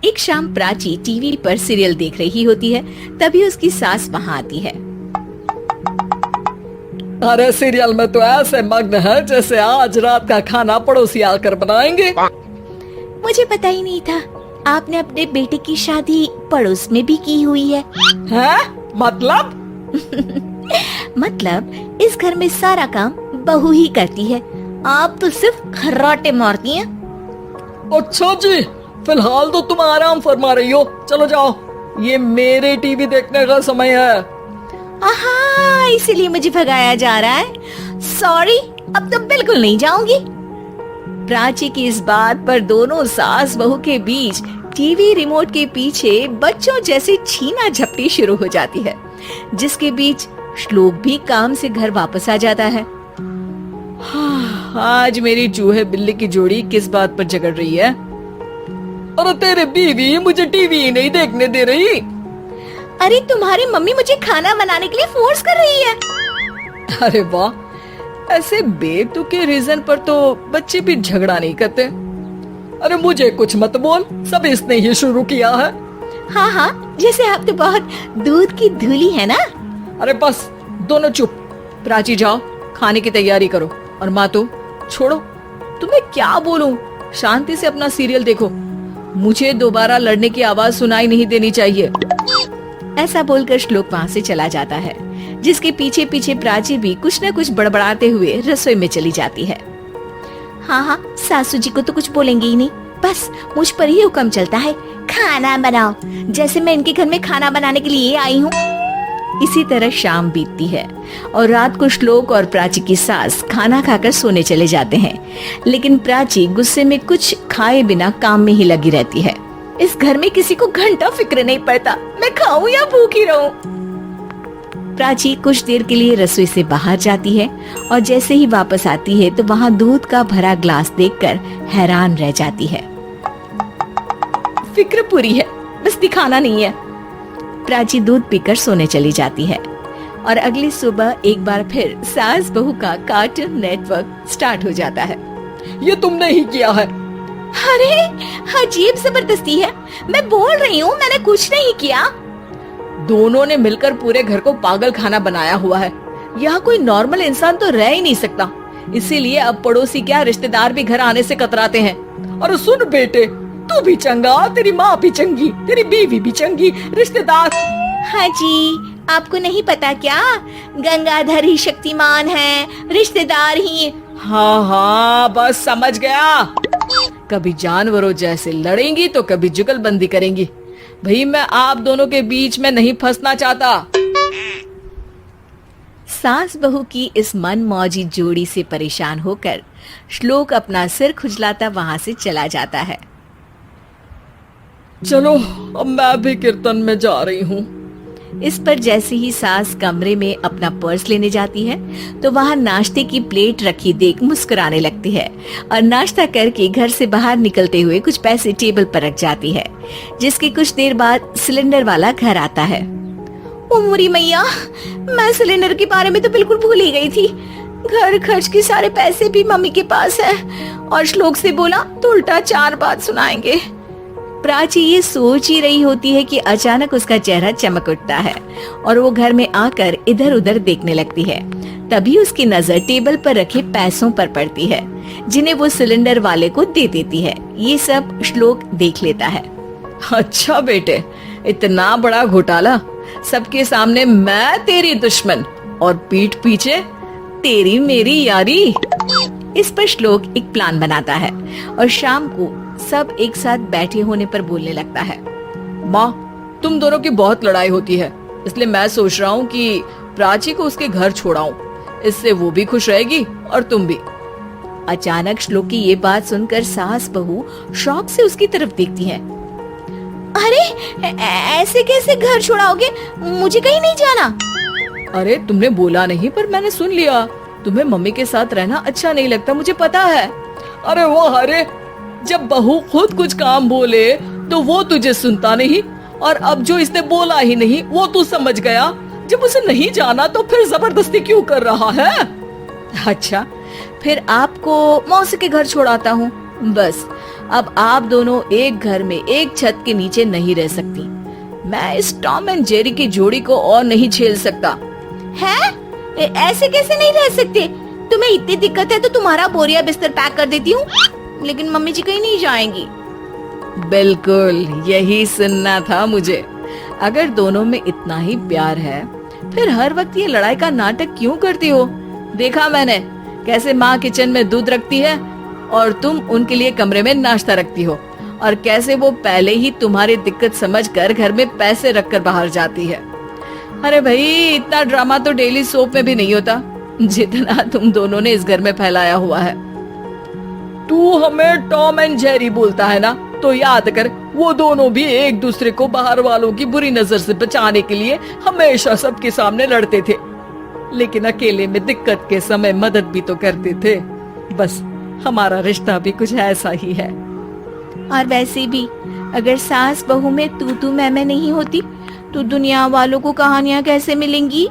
एक शाम प्राची टीवी पर सीरियल देख रही होती है। तभी उसकी सास वहाँ आती है। अरे सीरियल में तो ऐसे मग्न है जैसे आज रात का खाना पड़ोसी आकर बनाएंगे। मुझे पता ही नहीं था आपने अपने बेटे की शादी पड़ोस में भी की हुई है। हैं? मतलब? मतलब इस घर में सारा काम बहू ही करती है, आप तो सिर्फ खर्राटे मारती हैं। अच्छा जी, फिलहाल तो तुम आराम फरमा रही हो, चलो जाओ, ये मेरे टीवी देखने का समय है। आहा, इसीलिए मुझे भगाया जा रहा है। सॉरी, अब तो बिल्कुल नहीं जाऊंगी। प्राची की इस बात पर दोनों सास बहू के बीच टीवी रिमोट के पीछे बच्चों जैसी छीना झपटी शुरू हो जाती है, जिसके बीच श्लोक भी काम से घर वापस आ जाता है। आज मेरी चूहे बिल्ली की जोड़ी किस बात पर झगड़ रही है? अरे तेरे बीवी मुझे टीवी नहीं देखने दे रही। अरे तुम्हारी मम्मी मुझे खाना बनाने के लिए फोर्स कर रही है। अरे वाह, ऐसे बेतुके रीजन पर तो बच्चे भी झगड़ा नहीं करते। अरे मुझे कुछ मत बोल, सब इसने ही शुरू किया है। हाँ हाँ, जैसे आप तो बहुत दूध की धूली है ना। अरे बस, दोनों चुप। प्राची जाओ, खाने की तैयारी करो। और माँ तो छोड़ो, तुम्हें क्या बोलूं, शांति से अपना सीरियल देखो, मुझे दोबारा लड़ने की आवाज सुनाई नहीं देनी चाहिए। ऐसा बोलकर श्लोक वहाँ से चला जाता है, जिसके पीछे पीछे प्राची भी कुछ न कुछ बड़बड़ाते हुए रसोई में चली जाती है। हाँ हाँ, सासू जी को तो कुछ बोलेंगे ही नहीं, बस मुझ पर ही हुक्म चलता है, खाना बनाओ, जैसे मैं इनके घर में खाना बनाने के लिए आई हूँ। इसी तरह शाम बीतती है और रात को श्लोक और प्राची की सास खाना खाकर सोने चले जाते हैं, लेकिन प्राची गुस्से में कुछ खाए बिना काम में ही लगी रहती है। इस घर में किसी को घंटा फिक्र नहीं पड़ता, मैं खाऊं या भूखी रहूं। प्राची कुछ देर के लिए रसोई से बाहर जाती है और जैसे ही वापस आती है तो वहाँ दूध का भरा ग्लास देखकर हैरान रह जाती है। फिक्र पूरी है, बस दिखाना नहीं है। प्राची दूध पीकर सोने चली जाती है और अगली सुबह एक बार फिर सास बहू का कार्टून नेटवर्क स्टार्ट हो जाता है। ये तुमने ही किया है। अरे अजीब जबरदस्ती है, मैं बोल रही हूँ मैंने कुछ नहीं किया। दोनों ने मिलकर पूरे घर को पागल खाना बनाया हुआ है। यहाँ कोई नॉर्मल इंसान तो रह ही नहीं सकता, इसीलिए अब पड़ोसी क्या रिश्तेदार भी घर आने से कतराते हैं। और सुन बेटे, तू भी चंगा, तेरी माँ भी चंगी, तेरी बीवी भी चंगी, रिश्तेदार। हाँ जी, आपको नहीं पता क्या, गंगाधर ही शक्तिमान है, रिश्तेदार ही। हाँ हाँ, बस समझ गया। कभी जानवरों जैसे लड़ेंगी तो कभी जुगलबंदी करेंगी। भाई मैं आप दोनों के बीच में नहीं फंसना चाहता। सास बहू की इस मनमौजी जोड़ी से परेशान होकर श्लोक अपना सिर खुजलाता वहाँ से चला जाता है। चलो अब मैं भी कीर्तन में जा रही हूँ। इस पर जैसे ही सास कमरे में अपना पर्स लेने जाती है तो वहाँ नाश्ते की प्लेट रखी देख मुस्कुराने लगती है और नाश्ता करके घर से बाहर निकलते हुए कुछ पैसे टेबल पर रख जाती है, जिसके कुछ देर बाद सिलेंडर वाला घर आता है। ओ मोरी मैया, मैं सिलेंडर के बारे में तो बिल्कुल भूल ही गई थी। घर खर्च के सारे पैसे भी मम्मी के पास है और श्लोक से बोला तो उल्टा 4 बात सुनाएंगे। प्राची ये सोच ही रही होती है कि अचानक उसका चेहरा चमक उठता है और वो घर में आकर इधर उधर देखने लगती है। तभी उसकी नजर टेबल पर रखे पैसों पर पड़ती है, जिन्हें वो सिलेंडर वाले को दे देती है। ये सब श्लोक देख लेता है। अच्छा बेटे, इतना बड़ा घोटाला, सबके सामने मैं तेरी दुश्मन और पीठ पीछे तेरी मेरी यारी। इस पर श्लोक एक प्लान बनाता है और शाम को सब एक साथ बैठे होने पर बोलने लगता है। माँ, तुम दोनों की बहुत लड़ाई होती है, इसलिए मैं सोच रहा हूँ कि प्राची को उसके घर छोड़ाऊं, इससे वो भी खुश रहेगी और तुम भी। अचानक श्लोक की ये बात सुनकर सास बहू शौक से उसकी तरफ देखती है। अरे ऐसे कैसे घर छोड़ाओगे, मुझे कहीं नहीं जाना। अरे तुमने बोला नहीं पर मैंने सुन लिया, तुम्हें मम्मी के साथ रहना अच्छा नहीं लगता, मुझे पता है। अरे वो अरे, जब बहू खुद कुछ काम बोले तो वो तुझे सुनता नहीं, और अब जो इसने बोला ही नहीं वो तू समझ गया। जब उसे नहीं जाना तो फिर जबरदस्ती क्यों कर रहा है? अच्छा, फिर आपको मौसी के घर छोड़ाता हूँ, बस अब आप दोनों एक घर में एक छत के नीचे नहीं रह सकती। मैं इस टॉम एंड जेरी की जोड़ी को और नहीं झेल सकता। है? ऐसे कैसे नहीं रह सकते? तुम्हें इतनी दिक्कत है तो तुम्हारा बोरिया बिस्तर पैक कर देती हूँ, लेकिन मम्मी जी कहीं नहीं जाएंगी। बिल्कुल यही सुनना था मुझे। अगर दोनों में इतना ही प्यार है फिर हर वक्त ये लड़ाई का नाटक क्यों करती हो? देखा मैंने कैसे माँ किचन में दूध रखती है और तुम उनके लिए कमरे में नाश्ता रखती हो, और कैसे वो पहले ही तुम्हारी दिक्कत समझकर घर में पैसे रखकर बाहर जाती है। अरे भाई, इतना ड्रामा तो डेली सोप में भी नहीं होता जितना तुम दोनों ने इस घर में फैलाया हुआ है। तू हमें टॉम एंड जेरी बोलता है ना, तो याद कर वो दोनों भी एक दूसरे को बाहर वालों की बुरी नजर से बचाने के लिए हमेशा सबके सामने लड़ते थे, लेकिन अकेले में दिक्कत के समय मदद भी तो करते थे। बस हमारा रिश्ता भी कुछ ऐसा ही है। और वैसे भी अगर सास बहू में तू मैं नहीं होती तो दुनिया वालों को कहानियाँ कैसे मिलेंगी?